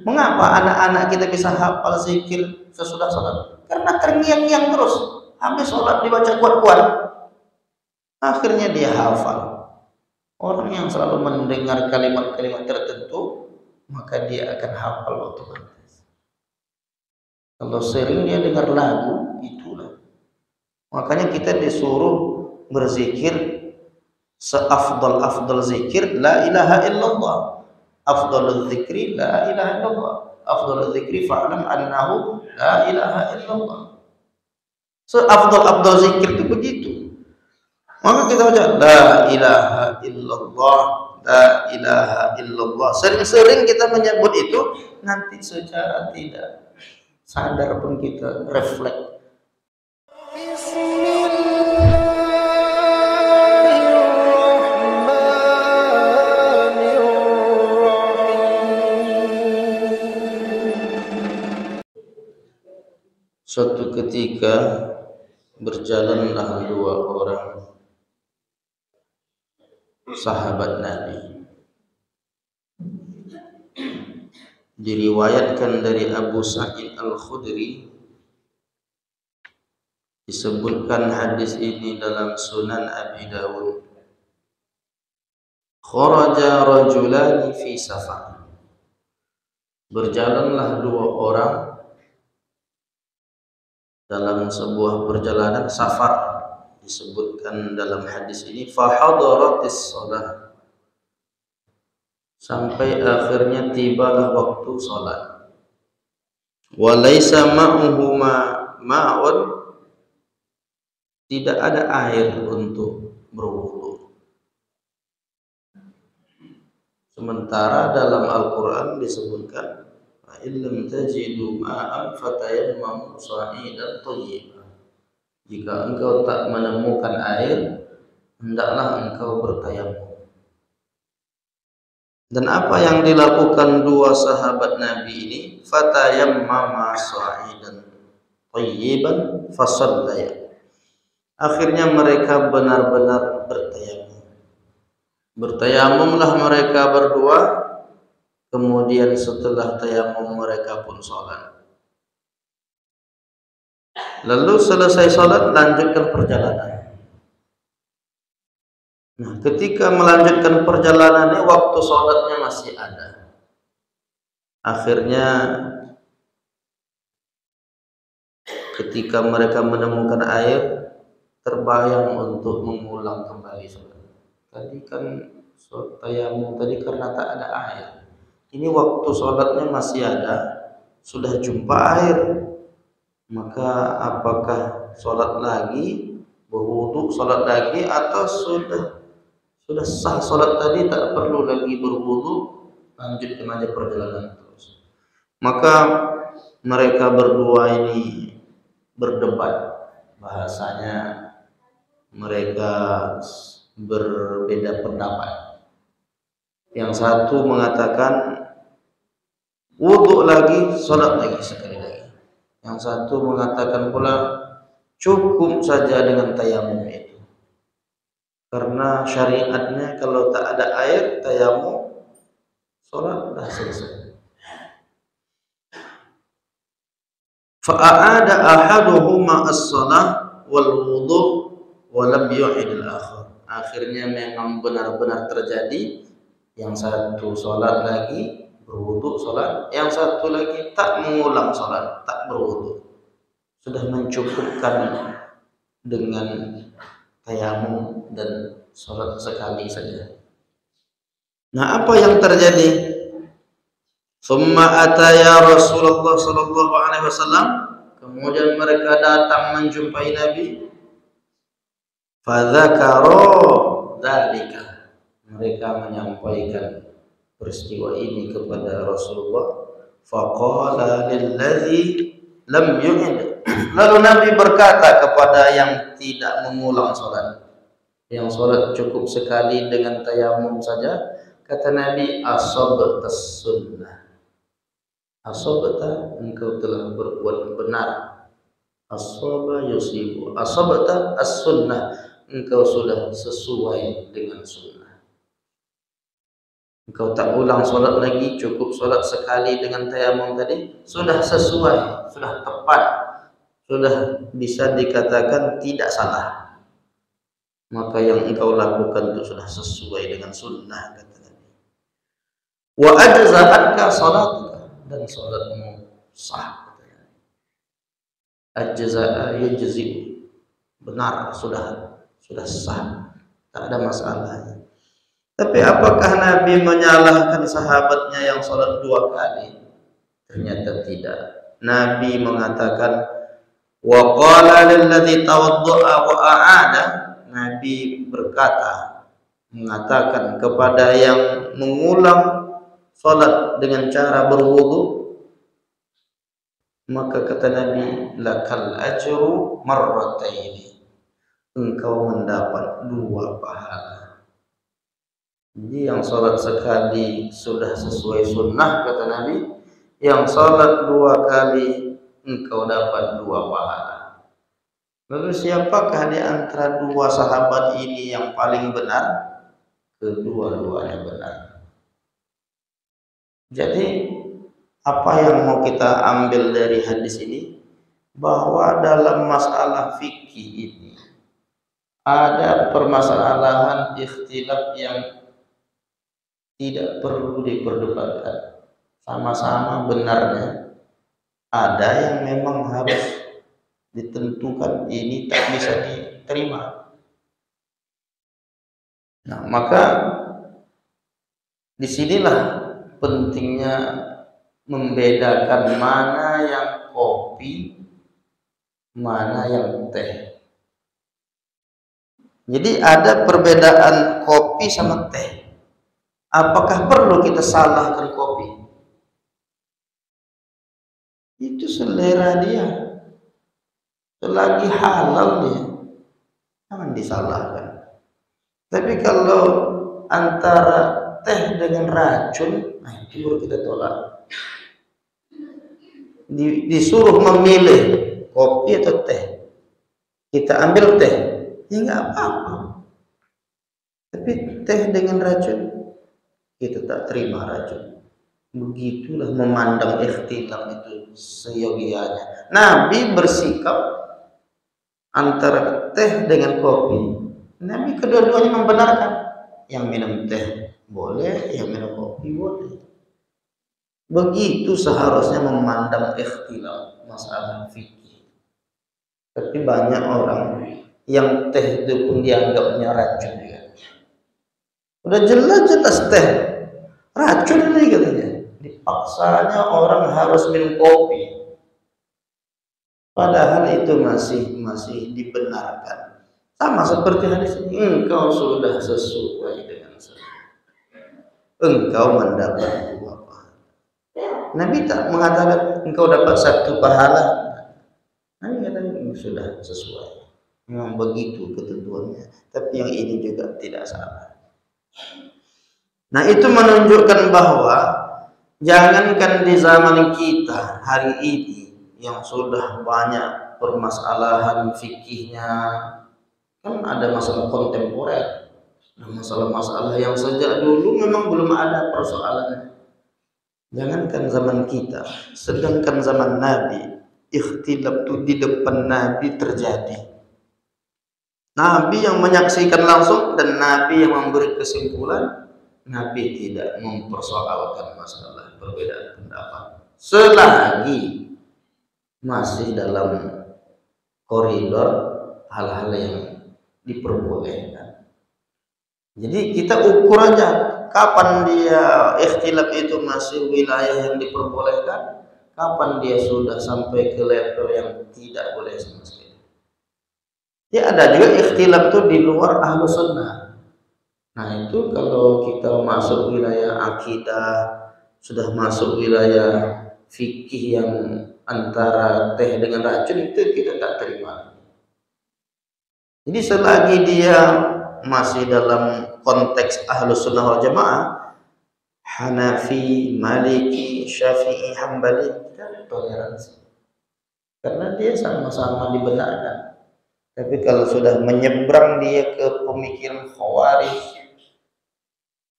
Mengapa anak-anak kita bisa hafal zikir sesudah sholat? Karena terngiang-ngiang terus. Habis sholat dibaca kuat-kuat. Akhirnya dia hafal. Orang yang selalu mendengar kalimat-kalimat tertentu, maka dia akan hafal otomatis. Kalau sering dia dengar lagu, itulah. Makanya kita disuruh berzikir seafdal zikir la ilaha illallah. Afdalul zikri la ilaha illallah. Afdalul zikri fa'lam annahu la ilaha illallah. Seafdal zikir itu begitu. Maka kita baca la ilaha illallah, la ilaha illallah. Sering-sering kita menyebut itu, nanti secara tidak sadar pun kita refleks. Suatu ketika berjalanlah dua orang sahabat Nabi. Diriwayatkan dari Abu Sa'id Al-Khudri, disebutkan hadis ini dalam Sunan Abi Dawud. Kharaja rajulani fi safar. Berjalanlah dua orang dalam sebuah perjalanan safar, disebutkan dalam hadis ini fahadaratis shalah, sampai akhirnya tibalah waktu salat. Walaysa ma'uhu ma'un, tidak ada air untuk berwudu. Sementara dalam Al-Quran disebutkan illam tajidu ma'an fatayammamu sa'idan thayyiban. Jika engkau tak menemukan air, hendaklah engkau bertayamum. Dan apa yang dilakukan dua sahabat Nabi ini? Fatayammama sa'idan thayyiban fasallaya. Akhirnya mereka benar-benar bertayamum. Bertayamumlah mereka berdua. Kemudian setelah tayamum mereka pun sholat. Lalu selesai sholat, lanjutkan perjalanan. Nah, ketika melanjutkan perjalanan ini, waktu sholatnya masih ada. Akhirnya ketika mereka menemukan air, terbayang untuk mengulang kembali sholat. Tadi kan tayamum tadi karena tak ada air. Ini waktu sholatnya masih ada, sudah jumpa air, maka apakah sholat lagi, berwudu sholat lagi, atau sudah sah sholat tadi, tak perlu lagi berwudu, lanjutkan aja perjalanan terus. Maka mereka berdua ini berdebat, bahasanya mereka berbeda pendapat. Yang satu mengatakan wudu lagi, sholat lagi sekali lagi. Yang satu mengatakan pula cukup saja dengan tayamum itu. Karena syariatnya kalau tak ada air, tayamum, sholat dah selesai. Fa'ada ahaduhuma as-salah wal wudu wa lam yu'id al-akhar. Akhirnya memang benar-benar terjadi. Yang satu sholat lagi, berwudu sholat. Yang satu lagi tak mengulang sholat, tak berwudu. Sudah mencukupkan dengan tayamum dan sholat sekali saja. Nah, apa yang terjadi? Summa ataya Rasulullah sallallahu alaihi wasallam. Kemudian mereka datang menjumpai Nabi. Fadzakara dzalika. Mereka menyampaikan peristiwa ini kepada Rasulullah. Faqala lilladzi lam yu'id. Lalu Nabi berkata kepada yang tidak mengulang salat, yang salat cukup sekali dengan tayamum saja, kata Nabi, asabtas sunnah. Asabta, engkau telah berbuat benar. Asaba yusibu. Asabta as-sunnah, engkau sudah sesuai dengan sunnah. Engkau tak ulang sholat lagi, cukup sholat sekali dengan tayamum tadi, sudah sesuai, sudah tepat, sudah bisa dikatakan tidak salah. Maka yang engkau lakukan itu sudah sesuai dengan sunnah, kata Nabi. Wa ajza'atka salatuka, dan sholatmu sah. Ajza'a yajzi, benar, sudah sah, tak ada masalahnya. Tapi apakah Nabi menyalahkan sahabatnya yang sholat 2 kali? Ternyata tidak. Nabi mengatakan, wa qala lilladzi tawadda'a wa a'ada, Nabi berkata, mengatakan kepada yang mengulang sholat dengan cara berwudu, maka kata Nabi, lakal ajru marrataini, engkau mendapat 2 pahala. Jadi yang sholat sekali sudah sesuai sunnah, kata Nabi, yang sholat 2 kali engkau dapat 2 pahala. Lalu siapakah di antara 2 sahabat ini yang paling benar? Kedua-duanya benar. Jadi apa yang mau kita ambil dari hadis ini? Bahwa dalam masalah fikih ini ada permasalahan ikhtilaf yang tidak perlu diperdebatkan, sama-sama benarnya. Ada yang memang harus ditentukan, ini tak bisa diterima. Nah, maka disinilah pentingnya membedakan mana yang kopi, mana yang teh. Jadi ada perbedaan kopi sama teh. Apakah perlu kita salahkan kopi? Itu selera dia. Selagi halal dia, jangan disalahkan. Tapi kalau antara teh dengan racun, nah itu baru kita tolak. Disuruh memilih kopi atau teh, kita ambil teh, ya nggak apa-apa. Tapi teh dengan racun, kita tak terima racun. Begitulah memandang ikhtilaf itu seyogianya. Nabi bersikap antara teh dengan kopi. Nabi kedua-duanya membenarkan. Yang minum teh boleh, yang minum kopi boleh. Begitu seharusnya memandang ikhtilaf masalah fikih. Tapi banyak orang yang teh itu pun dianggapnya racun ya. Udah jelas-jelas teh racun nih katanya. Dipaksanya orang harus minum kopi. Padahal itu masih dibenarkan. Sama seperti hadis ini, engkau sudah sesuai dengan sunnah. Engkau mendapat 2 pahala. Nabi tak mengatakan engkau dapat 1 pahala. Nabi katakan sudah sesuai. Memang begitu ketentuannya. Tapi yang ini juga tidak salah. Nah, itu menunjukkan bahwa jangankan di zaman kita hari ini yang sudah banyak permasalahan fikihnya, kan ada masalah kontemporer, masalah-masalah yang sejak dulu memang belum ada persoalannya. Jangankan zaman kita, sedangkan zaman Nabi, ikhtilaf itu di depan Nabi terjadi. Nabi yang menyaksikan langsung dan Nabi yang memberi kesimpulan. Nabi tidak mempersoalkan masalah perbedaan pendapat selagi masih dalam koridor hal-hal yang diperbolehkan. Jadi kita ukur aja kapan dia ikhtilaf itu masih wilayah yang diperbolehkan, kapan dia sudah sampai ke level yang tidak boleh sama sekali. Ya ada juga ikhtilaf itu di luar ahlu sunnah. Nah itu kalau kita masuk wilayah akidah, sudah masuk wilayah fikih yang antara teh dengan racun, itu kita tak terima. Jadi selagi dia masih dalam konteks ahlus sunnah wal jamaah, Hanafi, Maliki, Syafi'i, Hambali, kita toleransi. Karena dia sama-sama dibenarkan. Tapi kalau sudah menyeberang dia ke pemikiran Khawarij,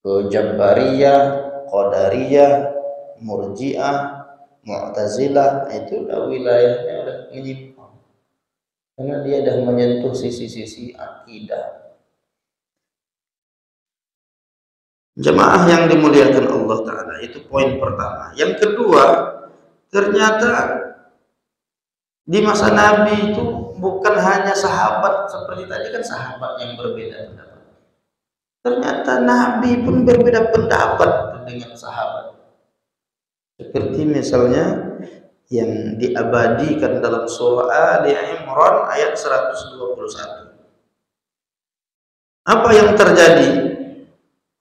ke Jabariyah, Qadariyah, Murji'ah, Mu'tazilah, itu udah wilayahnya udah menyimpang. Karena dia udah menyentuh sisi-sisi akidah. Jemaah yang dimuliakan Allah Ta'ala, itu poin pertama. Yang kedua, ternyata di masa Nabi itu bukan hanya sahabat, seperti tadi kan sahabat yang berbeda pendapat. Ternyata Nabi pun berbeda pendapat dengan sahabat. Seperti misalnya yang diabadikan dalam surah Ali Imran ayat 121. Apa yang terjadi?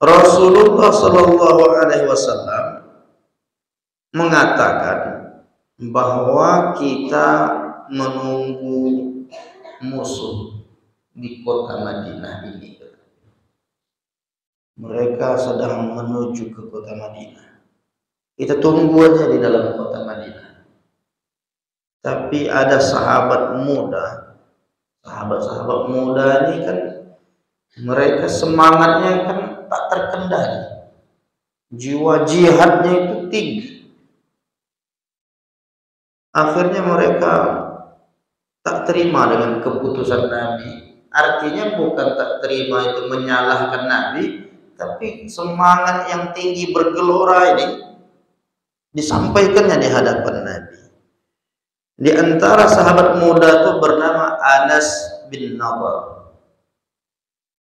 Rasulullah Shallallahu Alaihi Wasallam mengatakan bahwa kita menunggu musuh di kota Madinah ini. Mereka sedang menuju ke kota Madinah. Kita tunggu aja di dalam kota Madinah. Tapi ada sahabat muda. Sahabat-sahabat muda ini kan mereka semangatnya kan tak terkendali. Jiwa jihadnya itu tinggi. Akhirnya mereka tak terima dengan keputusan Nabi. Artinya bukan tak terima itu menyalahkan Nabi, tapi semangat yang tinggi bergelora ini disampaikannya di hadapan Nabi. Di antara sahabat muda itu bernama Anas bin Nadhr.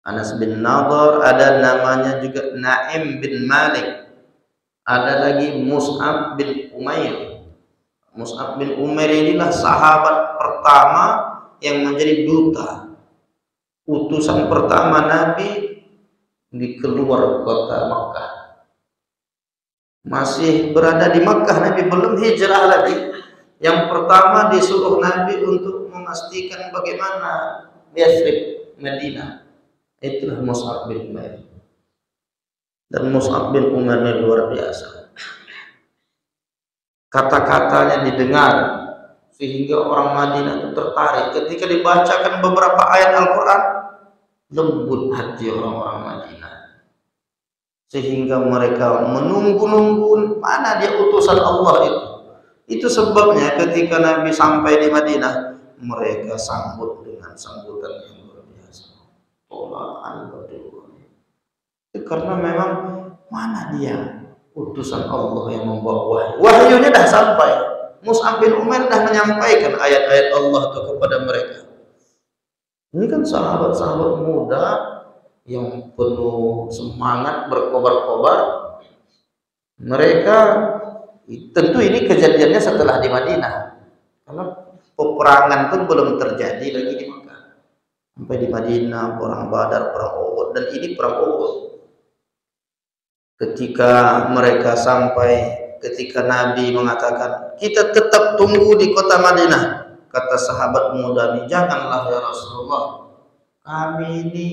Anas bin Nadhr, ada namanya juga Naim bin Malik. Ada lagi Mus'ab bin Umair. Mus'ab bin Umair inilah sahabat pertama yang menjadi duta. Utusan pertama Nabi di keluar kota Makkah. Masih berada di Makkah, Nabi belum hijrah lagi. Yang pertama disuruh Nabi untuk memastikan bagaimana Yathrib, Madinah. Itulah Mus'ab bin Umair. Dan Mus'ab bin Umair ini luar biasa. Kata-katanya didengar sehingga orang Madinah itu tertarik. Ketika dibacakan beberapa ayat Al-Quran, lembut hati orang-orang Madinah. Sehingga mereka menunggu-nunggu mana dia utusan Allah itu. Itu sebabnya ketika Nabi sampai di Madinah, mereka sambut dengan sambutan yang luar biasa. Tolaan berdua. Itu karena memang mana dia utusan Allah yang membawa wahyu. Wahyunya dah sampai. Mus'ab bin Umair dah menyampaikan ayat-ayat Allah itu kepada mereka. Ini kan sahabat-sahabat muda yang penuh semangat, berkobar-kobar. Mereka tentu ini kejadiannya setelah di Madinah, karena peperangan pun belum terjadi lagi di Makkah. Sampai di Madinah, perang Badar, perang Uhud, dan ini perang Uhud. Ketika mereka sampai, ketika Nabi mengatakan, kita tetap tunggu di kota Madinah, kata sahabat muda ini, janganlah ya Rasulullah, kami ini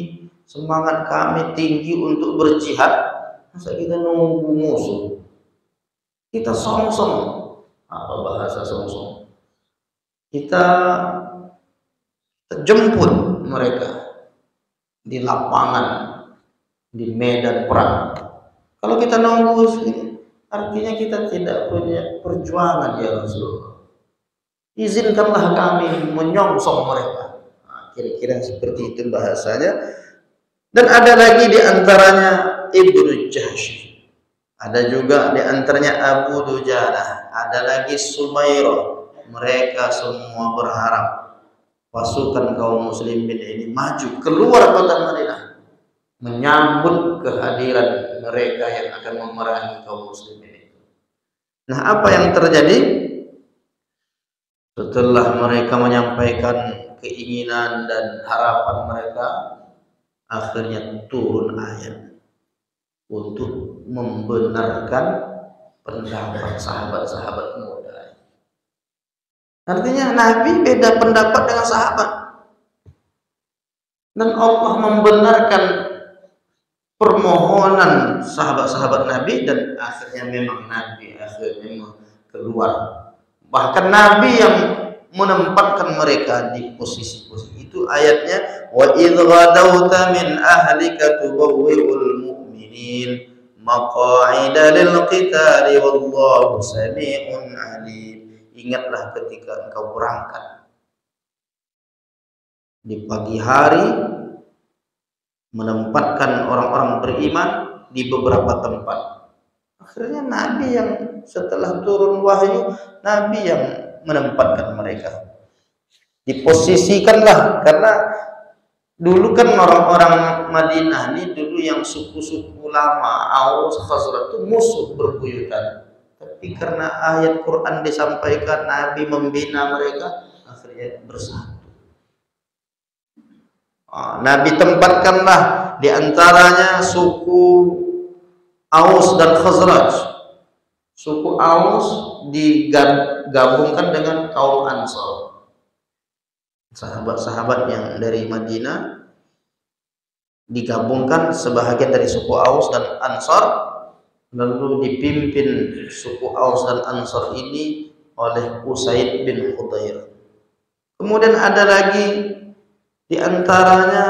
semangat kami tinggi untuk berjihad, masa kita nunggu musuh? Kita songsong. Apa bahasa songsong? Kita jemput mereka di lapangan, di medan perang. Kalau kita nunggu, artinya kita tidak punya perjuangan ya Rasulullah. Izinkanlah kami menyongsong mereka. Nah, kira-kira seperti itu bahasanya. Dan ada lagi di antaranya Ibnu Jahsy. Ada juga di antaranya Abu Dujanah, ada lagi Sumairah. Mereka semua berharap pasukan kaum muslimin ini maju keluar kota Madinah, menyambut kehadiran mereka yang akan memerangi kaum muslimin itu. Nah, apa yang terjadi? Setelah mereka menyampaikan keinginan dan harapan mereka, akhirnya turun ayat untuk membenarkan pendapat sahabat-sahabat muda. Artinya Nabi beda pendapat dengan sahabat, dan Allah membenarkan permohonan sahabat-sahabat Nabi, dan akhirnya memang Nabi akhirnya keluar. Bahkan Nabi yang menempatkan mereka di posisi-posisi itu. Ayatnya, wa idh ghadawta min ahlika tubawwi'ul mu'minin mu'minin maq'ida lil qitali wallahu sami'un alim. Ingatlah ketika engkau berangkat di pagi hari menempatkan orang-orang beriman di beberapa tempat. Akhirnya Nabi yang setelah turun wahyu, Nabi yang menempatkan mereka. Diposisikanlah, karena dulu kan orang-orang Madinah ini dulu yang suku-suku lama Aus, Khazraj itu musuh berbuyutan. Tapi karena ayat Quran disampaikan, Nabi membina mereka, akhirnya bersatu. Nabi tempatkanlah di antaranya suku Aus dan Khazraj. Suku Aus digabungkan dengan kaum Ansar. Sahabat-sahabat yang dari Madinah digabungkan sebahagian dari suku Aus dan Ansar, lalu dipimpin suku Aus dan Ansar ini oleh Usaid bin Khudair. Kemudian ada lagi di antaranya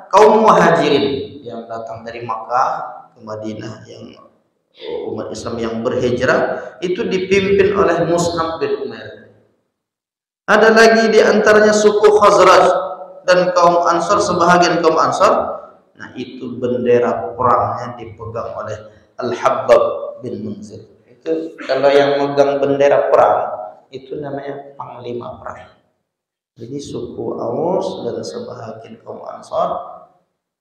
kaum Muhajirin yang datang dari Makkah ke Madinah, yang umat Islam yang berhijrah, itu dipimpin oleh Mus'ab bin Umair. Ada lagi di antaranya suku Khazraj dan kaum Ansar, sebahagian kaum Ansar. Nah, itu bendera perangnya dipegang oleh Al-Habbab bin Munzir. Itu kalau yang megang bendera perang itu namanya panglima perang. Jadi suku Aus dan sebahagian kaum Ansar,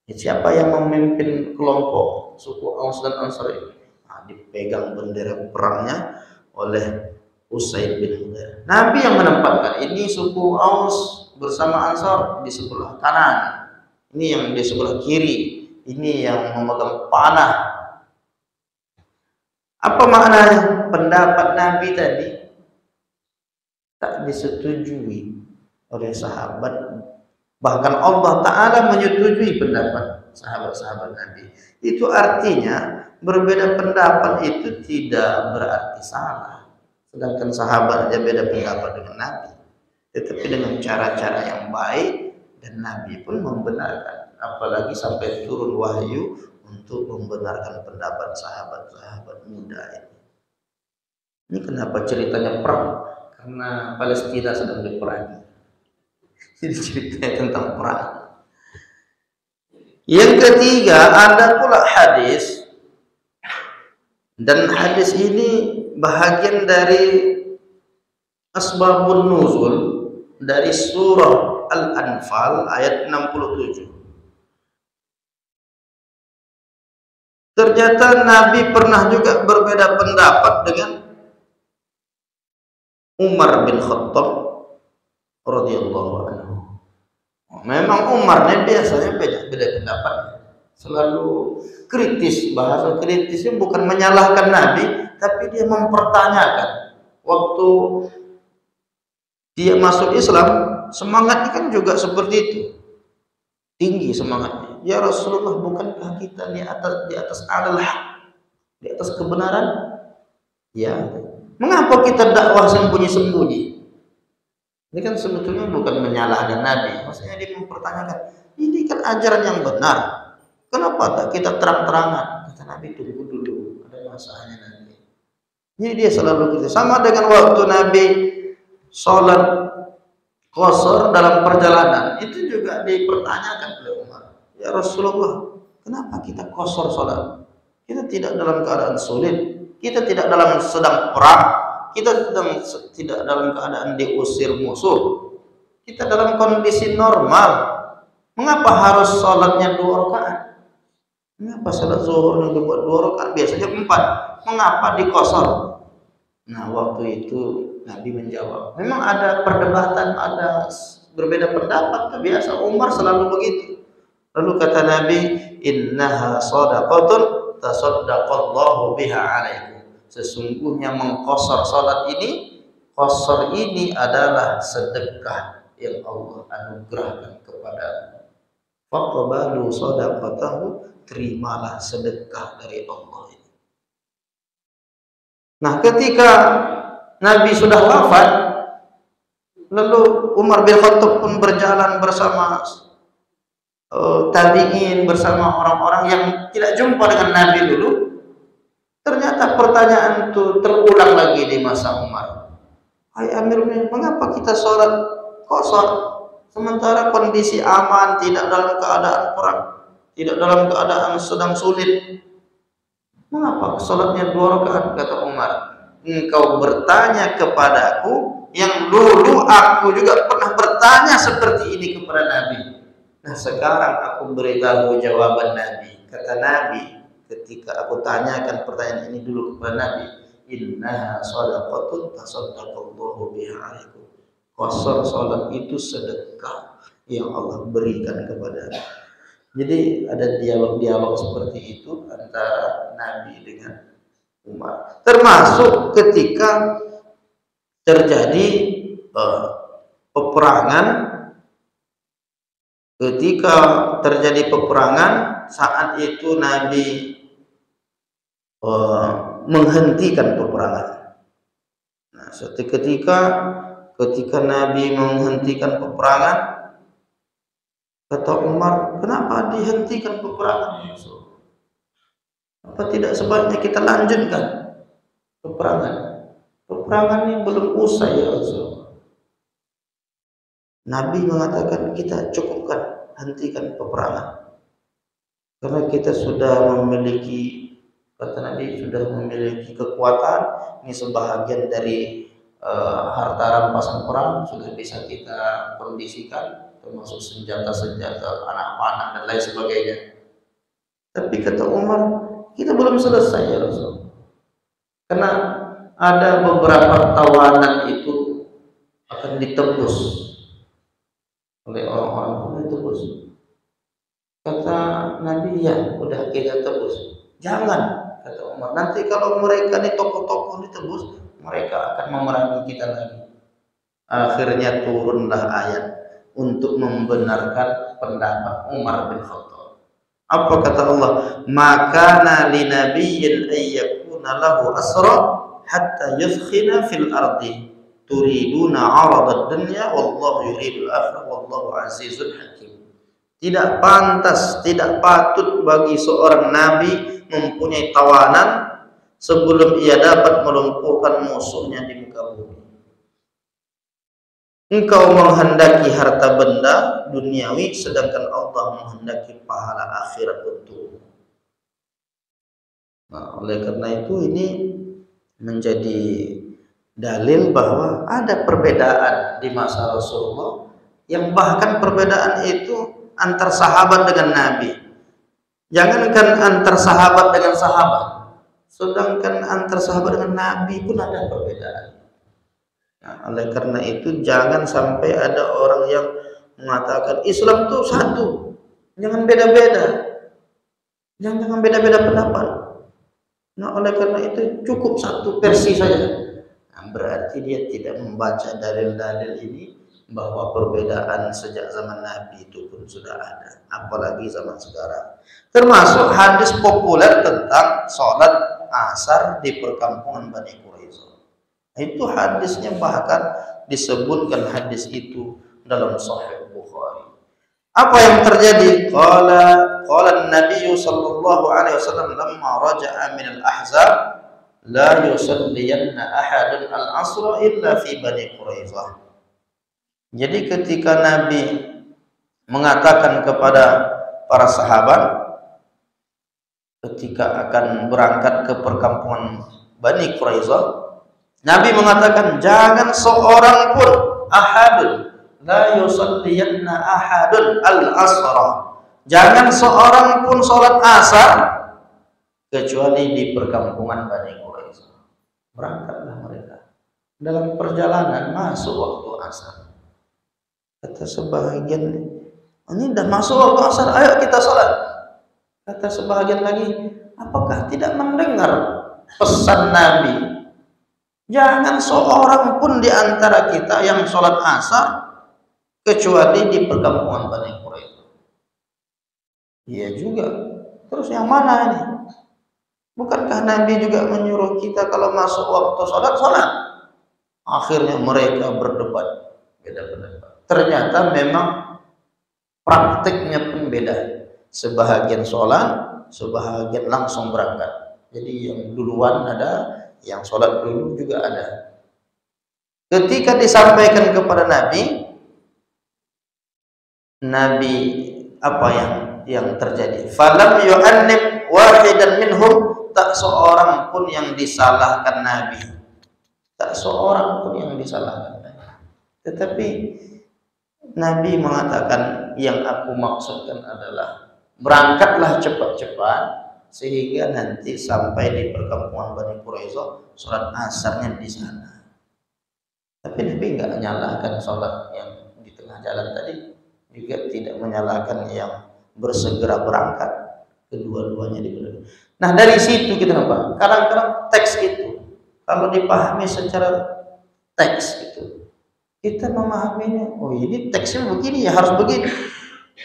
siapa yang memimpin kelompok suku Aus dan Ansar ini? Nah, dipegang bendera perangnya oleh Usaid bin Khudair. Nabi yang menempatkan, ini suku Aus bersama Ansar di sebelah kanan, ini yang di sebelah kiri, ini yang memegang panah. Apa maknanya? Pendapat Nabi tadi tak disetujui oleh sahabat, bahkan Allah Ta'ala menyetujui pendapat sahabat-sahabat Nabi. Itu artinya berbeda pendapat itu tidak berarti salah. Sedangkan sahabat aja beda pendapat dengan Nabi, tetapi dengan cara-cara yang baik, dan Nabi pun membenarkan, apalagi sampai turun wahyu untuk membenarkan pendapat sahabat-sahabat muda ini. Ini kenapa ceritanya perang? Karena Palestina sedang diperangi. Jadi ceritanya tentang perang. Yang ketiga, ada pula hadis, dan hadis ini bahagian dari asbabun nuzul dari surah Al-Anfal ayat 67. Ternyata Nabi pernah juga berbeda pendapat dengan Umar bin Khattab radhiyallahu anhu. Memang Umar ini biasanya beda pendapat, selalu kritis. Bahasa kritisnya bukan menyalahkan Nabi, tapi dia mempertanyakan. Waktu dia masuk Islam, semangatnya kan juga seperti itu, tinggi semangatnya. Ya Rasulullah, bukankah kita di atas al-haq, di atas kebenaran? Ya, mengapa kita dakwah sembunyi-sembunyi? Ini kan sebetulnya bukan menyalahkan Nabi, maksudnya dia mempertanyakan, ini kan ajaran yang benar, kenapa tak kita terang-terangan? Kata Nabi, tunggu dulu, ada masanya nanti. Jadi dia selalu gitu. Sama dengan waktu Nabi sholat qasar dalam perjalanan, itu juga dipertanyakan oleh Umar. Ya Rasulullah, kenapa kita qasar sholat? Kita tidak dalam keadaan sulit, kita tidak dalam sedang perang, kita tidak dalam keadaan diusir musuh, kita dalam kondisi normal. Mengapa harus sholatnya 2 rakaat? Mengapa sholat zuhur dibuat 2 rakaat? Biasanya 4. Mengapa diqasar? Nah, waktu itu Nabi menjawab, memang ada perdebatan, ada berbeda pendapat, biasa. Umar selalu begitu. Lalu kata Nabi, innaha shadaqatun tasaddaqallahu biha alaikum. Sesungguhnya mengqasar salat ini, qasar ini adalah sedekah yang Allah anugerahkan kepadamu. Faqbalu shadaqatahu, terimalah sedekah dari Allah ini. Nah, ketika Nabi sudah wafat, lalu Umar bin Khattab pun berjalan bersama tabi'in, bersama orang-orang yang tidak jumpa dengan Nabi dulu, ternyata pertanyaan itu terulang lagi di masa Umar. Hai Amirul Mukminin, mengapa kita sholat kosor sementara kondisi aman, tidak dalam keadaan perang, tidak dalam keadaan sedang sulit? Mengapa sholatnya 2 rakaat? Kata Umar, engkau bertanya kepadaku yang dulu aku juga pernah bertanya seperti ini kepada Nabi. Nah sekarang aku beritahu jawaban Nabi. Kata Nabi, ketika aku tanyakan pertanyaan ini dulu kepada Nabi, innaha shadaqatun tasaddaqallahu biha alaikum. Qasar salat itu sedekah yang Allah berikan kepada. Jadi ada dialog-dialog seperti itu antara Nabi dengan Umar. Termasuk ketika terjadi peperangan, saat itu Nabi menghentikan peperangan. Nah, ketika Nabi menghentikan peperangan, kata Umar, kenapa dihentikan peperangan? Apa tidak sebaiknya kita lanjutkan peperangan? Peperangan ini belum usai ya Rasulullah. Nabi mengatakan kita cukupkan, hentikan peperangan. Karena kita sudah memiliki, kata Nabi, sudah memiliki kekuatan. Ini sebahagian dari harta rampasan perang sudah bisa kita kondisikan, termasuk senjata-senjata, anak panah dan lain sebagainya. Tapi kata Umar, kita belum selesai ya Rasul. Karena ada beberapa tawanan itu akan ditebus oleh orang-orang, ditebus. Kata Nabi, ya udah kita tebus. Jangan, kata Umar, nanti kalau mereka ini tokoh-tokoh ditebus, mereka akan memerangi kita lagi. Akhirnya turunlah ayat untuk membenarkan pendapat Umar bin Khattab. Apa kata Allah? Makana li nabiyyin ayyakuna lahu asra hatta yuzkhina fil ardi turiduna 'aradad dunya wallahu yuridul akhirah wallahu azizul hakim. Tidak pantas, tidak patut bagi seorang nabi mempunyai tawanan sebelum ia dapat melumpuhkan musuhnya di muka bumi. Engkau menghendaki harta benda duniawi, sedangkan Allah menghendaki pahala akhirat untukmu. Nah, oleh karena itu ini menjadi dalil bahwa ada perbedaan di masa Rasulullah, yang bahkan perbedaan itu antar sahabat dengan Nabi. Jangankan antar sahabat dengan sahabat, sedangkan antar sahabat dengan Nabi pun ada perbedaan. Nah, oleh karena itu jangan sampai ada orang yang mengatakan Islam itu satu, jangan beda-beda, jangan beda-beda pendapat. Nah, oleh karena itu cukup satu versi saja. Nah, berarti dia tidak membaca dalil-dalil ini bahwa perbedaan sejak zaman Nabi itu pun sudah ada, apalagi zaman sekarang. Termasuk hadis populer tentang sholat asar di perkampungan Bani Quraisyah. Itu hadisnya bahkan disebutkan hadis itu dalam Sahih Bukhari. Apa yang terjadi? Qala Nabi sallallahu alaihi wasallam lamma raja'a min al-ahzab la yusalliyanna ahadun al-asra illa fi Bani Quraisyah. Jadi ketika Nabi mengatakan kepada para sahabat ketika akan berangkat ke perkampungan Bani Quraisyah, Nabi mengatakan jangan seorang pun ahadun la yusalliyanna ahadun al-asra. Jangan seorang pun sholat asar kecuali di perkampungan Bani Quraisyah. Berangkatlah mereka. Dalam perjalanan masuk waktu asar. Kata sebahagian, ini dah masuk waktu asar, ayo kita sholat. Kata sebahagian lagi, apakah tidak mendengar pesan Nabi? Jangan seorang pun di antara kita yang sholat asar kecuali di perkampungan Bani Quraisyah. Iya juga. Terus yang mana ini? Bukankah Nabi juga menyuruh kita kalau masuk waktu sholat, sholat? Akhirnya mereka berdebat, beda pendapat. Ternyata memang praktiknya pun beda. Sebahagian sholat, sebahagian langsung berangkat. Jadi yang duluan ada, yang sholat dulu juga ada. Ketika disampaikan kepada Nabi apa yang terjadi? Falam yu'annib wahidan minhum, tak seorang pun yang disalahkan Nabi. Tak seorang pun yang disalahkan Nabi. Tetapi Nabi mengatakan, yang aku maksudkan adalah berangkatlah cepat-cepat sehingga nanti sampai di perkampungan Bani Quraisyah, sholat asarnya di sana. Tapi Nabi nggak menyalahkan sholat yang di tengah jalan tadi, juga tidak menyalahkan yang bersegera berangkat, kedua-duanya diberi. Nah dari situ kita nampak, kadang-kadang teks itu kalau dipahami secara teks itu, kita memahaminya, oh ini teksnya begini ya, harus begini.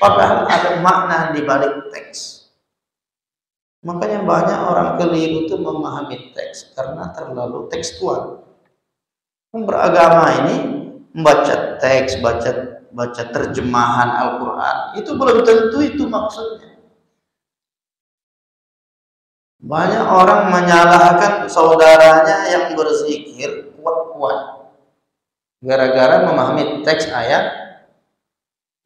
Padahal ada makna di balik teks. Makanya banyak orang keliru itu memahami teks karena terlalu tekstual. Beragama ini membaca teks, baca terjemahan Al-Quran, itu belum tentu itu maksudnya. Banyak orang menyalahkan saudaranya yang berzikir kuat-kuat gara-gara memahami teks ayat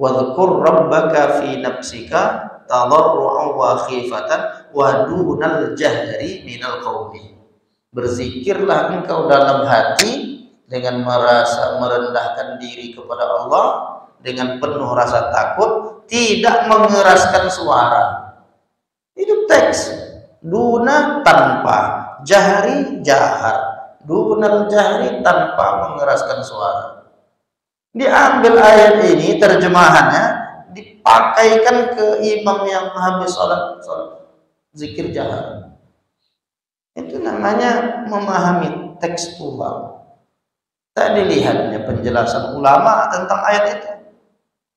wadhkur rabbaka fi nafsika tadarru'an wa khifatan wa dunal jahri minal qawli. Berzikirlah engkau dalam hati dengan merasa merendahkan diri kepada Allah, dengan penuh rasa takut, tidak mengeraskan suara. Itu teks. Duna tanpa, jahri jahar. Dunal jahri tanpa mengeraskan suara. Diambil ayat ini, terjemahannya dipakaikan ke imam yang habis sholat zikir jahar. Itu namanya memahami tekstual. Tadi lihatnya penjelasan ulama tentang ayat itu.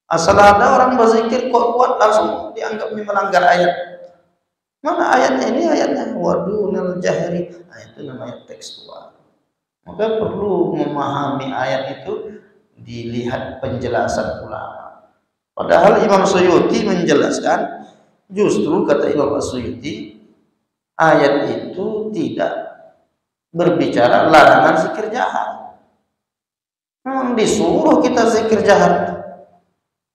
Asal ada orang berzikir kuat-kuat langsung dianggapnya melanggar ayat. Mana ayatnya? Ini ayatnya wadunal jahri. Nah, itu namanya tekstual. Maka perlu memahami ayat itu dilihat penjelasan ulama. Padahal Imam Suyuti menjelaskan, justru kata Imam Suyuti, ayat itu tidak berbicara larangan zikir jahar. Memang disuruh kita zikir jahar.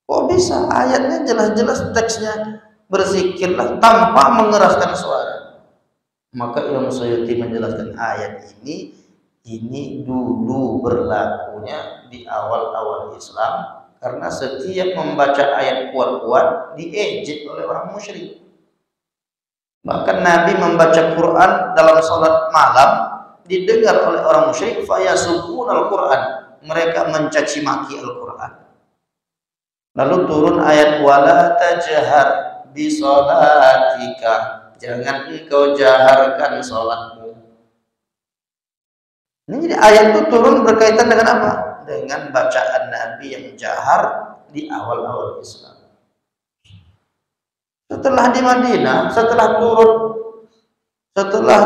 Kok bisa? Ayatnya jelas-jelas teksnya berzikirlah tanpa mengeraskan suara. Maka Imam Suyuti menjelaskan ayat ini dulu berlakunya di awal-awal Islam, karena setiap membaca ayat kuat-kuat diejek oleh orang musyrik. Bahkan Nabi membaca Quran dalam sholat malam didengar oleh orang musyrik, fayasubun al-Quran, mereka mencaci maki Al-Quran. Lalu turun ayat wala tajhar bi sholatika, jangan engkau jaharkan sholatmu. Ini jadi ayat itu turun berkaitan dengan apa? Dengan bacaan Nabi yang jahar di awal-awal Islam. Setelah di Madinah, setelah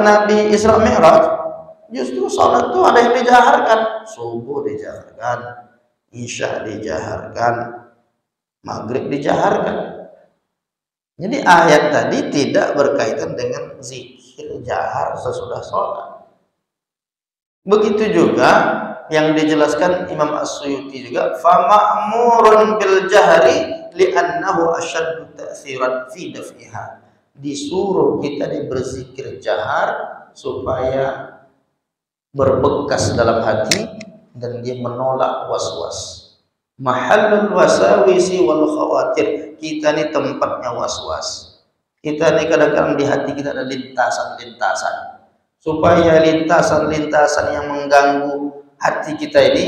Nabi Isra Mi'raj, justru sholat itu ada yang dijaharkan. Subuh dijaharkan, Isya dijaharkan, Maghrib dijaharkan. Jadi ayat tadi tidak berkaitan dengan zikir jahar sesudah sholat. Begitu juga yang dijelaskan Imam As-Suyuti juga, fama'murun bil jahri li'annahu asyaddu ta'tsiran fi daf'iha. Disuruh kita berzikir jahar supaya berbekas dalam hati dan dia menolak was-was. Mahallul wasawisi wal khawatir. Kita ini tempatnya was-was. Kita ini kadang-kadang di hati kita ada lintasan-lintasan. Supaya lintasan-lintasan yang mengganggu hati kita ini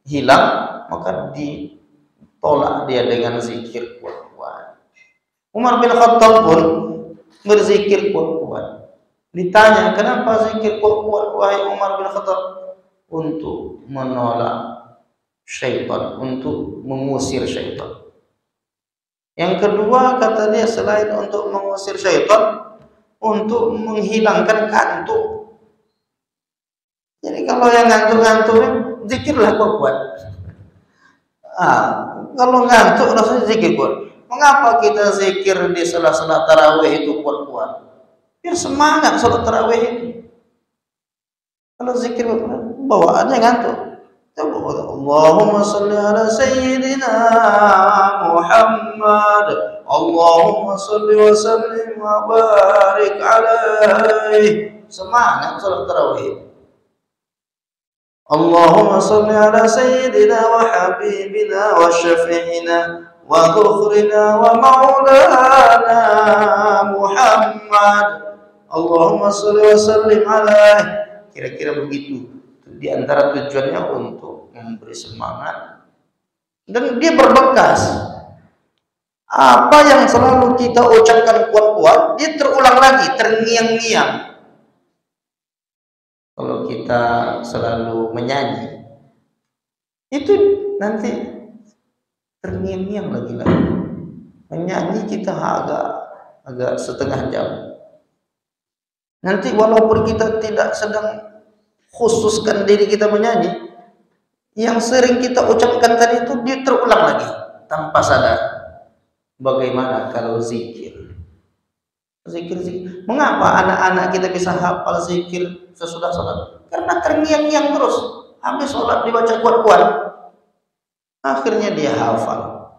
hilang, maka ditolak dia dengan zikir kuat-kuat. Umar bin Khattab pun berzikir kuat-kuat. Ditanya, kenapa zikir kuat-kuat wahai Umar bin Khattab? Untuk menolak syaitan, untuk mengusir syaitan. Yang kedua, kata dia, selain untuk mengusir syaitan, untuk menghilangkan kantuk. Jadi kalau yang ngantuk-ngantuk, zikirlah kuat-kuat. Kalau ngantuk rasanya zikir kuat. Mengapa kita zikir di sela-sela tarawih itu kuat-kuat? Biar semangat sholat tarawih itu. Kalau zikir bawaannya ngantuk. Allahumma salli ala sayyidina Muhammad. Allahumma salli wa sallim wa barik alaih. Semangat sholat tarawih. Allahumma salli ala sayyidina wa habibina wa syafi'ina wa dhukhrina wa maulana Muhammad. Allahumma salli wa sallim alaih. Kira-kira begitu. Di antara tujuannya untuk memberi semangat dan dia berbekas. Apa yang selalu kita ucapkan kuat-kuat, dia terulang lagi, terngiang-ngiang. Kalau kita selalu menyanyi, itu nanti terngiang-ngiang lagi. Menyanyi kita agak setengah jam. Nanti walaupun kita tidak sedang khususkan diri kita menyanyi, yang sering kita ucapkan tadi itu dia terulang lagi tanpa sadar. Bagaimana kalau zikir? Zikir. Mengapa anak-anak kita bisa hafal zikir sesudah sholat? Karena terngiang-ngiang terus. Habis sholat dibaca kuat-kuat, akhirnya dia hafal.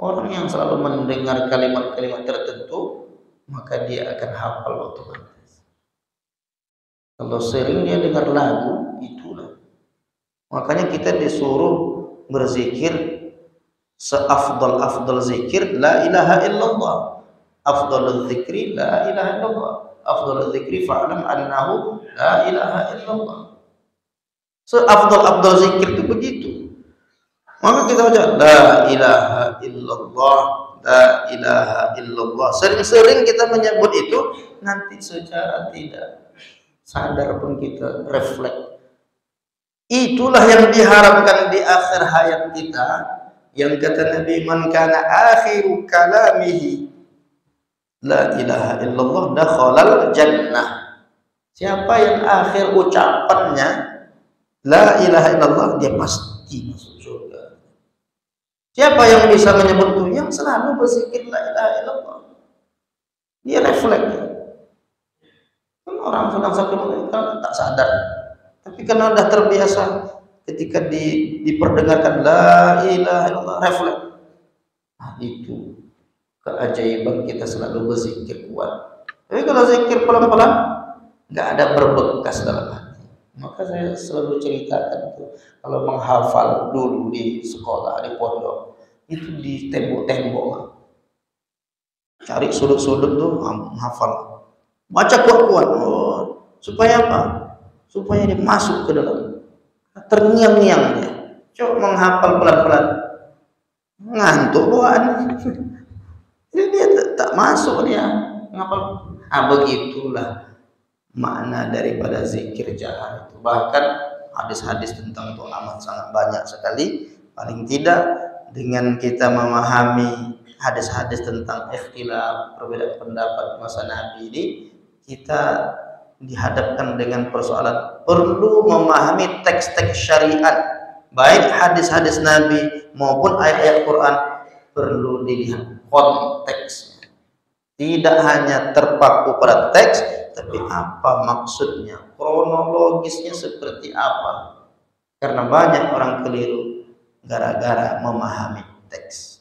Orang yang selalu mendengar kalimat-kalimat tertentu, maka dia akan hafal otomatis. Kalau sering dia dengar lagu, itulah. Makanya kita disuruh berzikir seafdal zikir la ilaha illallah. Afdalul zikri la ilaha illallah. Afdalul zikri fa'lam annahu la ilaha illallah. Seafdal zikir itu begitu. Maka kita baca la ilaha illallah, la ilaha illallah. Sering-sering kita menyebut itu, nanti secara tidak sadar pun kita refleks. Itulah yang diharapkan di akhir hayat kita, yang kata Nabi, man kana akhiru kalamihi la ilaha illallah dakhalal jannah. Siapa yang akhir ucapannya la ilaha illallah, dia pasti masuk surga. Siapa yang bisa menyebut itu? Yang selalu berzikir la ilaha illallah. Dia refleks. Orang sedang sakit tak sadar, tapi karena sudah terbiasa, ketika diperdengarkan la ilaha illallah, refleks. Nah, itu keajaiban kita selalu berzikir kuat. Tapi kalau zikir pelan-pelan, nggak ada berbekas dalam hati. Maka saya selalu ceritakan itu, kalau menghafal dulu di sekolah, di pondok, itu di tembok-tembok, cari sudut-sudut tuh menghafal. Baca kuat-kuat, supaya apa? Supaya dia masuk ke dalam, terngiang-ngiang dia. Coba menghafal pelan-pelan, ngantuk bawaan. Jadi dia tak masuk dia menghafal. Begitulah makna daripada zikir jahar itu. Bahkan hadis-hadis tentang itu amat sangat banyak sekali. Paling tidak dengan kita memahami hadis-hadis tentang ikhtilaf, perbedaan pendapat masa Nabi ini, kita dihadapkan dengan persoalan perlu memahami teks-teks syariat, baik hadis-hadis Nabi maupun ayat-ayat Quran, perlu dilihat konteksnya. Tidak hanya terpaku pada teks, tapi apa maksudnya, kronologisnya seperti apa. Karena banyak orang keliru gara-gara memahami teks.